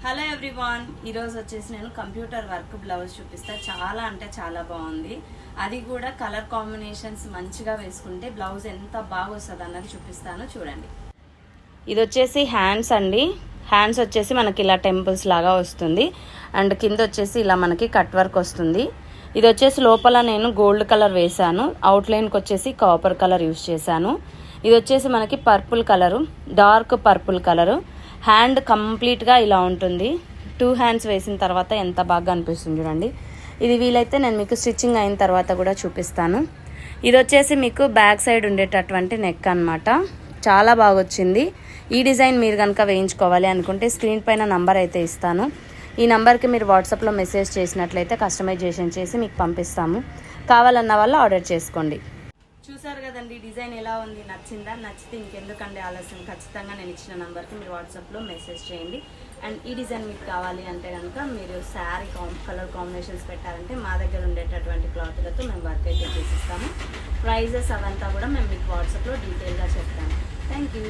Hello everyone, ఈరోజు వచ్చేసి నేను కంప్యూటర్ వర్క్ బ్లౌజ్ చూపిస్తా. చాలా అంటే చాలా బాగుంది. అది కూడా కలర్ కాంబినేషన్స్ మంచిగా వేసుకుంటే బ్లౌజ్ ఎంత బాగా వస్తుంది అన్నది చూపిస్తాను, చూడండి. ఇది వచ్చేసి హ్యాండ్స్ అండి. హ్యాండ్స్ వచ్చేసి మనకి ఇలా టెంపుల్స్ లాగా వస్తుంది. అండ్ కింద వచ్చేసి ఇలా మనకి కట్ వర్క్ వస్తుంది. ఇది వచ్చేసి లోపల నేను గోల్డ్ కలర్ వేసాను. అవుట్లైన్కి వచ్చేసి కాపర్ కలర్ యూస్ చేశాను. ఇది వచ్చేసి మనకి purple colour, dark purple colour. Hand కంప్లీట్గా ఇలా ఉంటుంది. 2 హ్యాండ్స్ వేసిన తర్వాత ఎంత బాగా అనిపిస్తుంది చూడండి. ఇది వీలైతే నేను మీకు స్టిచ్చింగ్ అయిన తర్వాత కూడా చూపిస్తాను. ఇది వచ్చేసి మీకు బ్యాక్ సైడ్ ఉండేటటువంటి నెక్ అన్నమాట. చాలా బాగా వచ్చింది. ఈ డిజైన్ మీరు కనుక వేయించుకోవాలి అనుకుంటే స్క్రీన్ పైన నంబర్ అయితే ఇస్తాను. ఈ నెంబర్కి మీరు వాట్సాప్లో మెసేజ్ చేసినట్లయితే కస్టమైజేషన్ చేసి మీకు పంపిస్తాము. కావాలన్న వాళ్ళు ఆర్డర్ చేసుకోండి. చూసారు కదండి డిజైన్ ఎలా ఉంది, నచ్చిందా? నచ్చితే ఇంకెందుకండి ఆలస్యం, ఖచ్చితంగా నేను ఇచ్చిన నెంబర్కి మీరు వాట్సాప్లో మెసేజ్ చేయండి. అండ్ ఈ డిజైన్ మీకు కావాలి అంటే కనుక మీరు శారీ కలర్ కాంబినేషన్స్ పెట్టాలంటే మా దగ్గర ఉండేటటువంటి క్లాత్లతో మేము వర్క్ అయితే చేసిస్తాము. ప్రైజెస్ అవంతా కూడా మేము మీకు వాట్సాప్లో డీటెయిల్గా చెప్తాము. Thank you.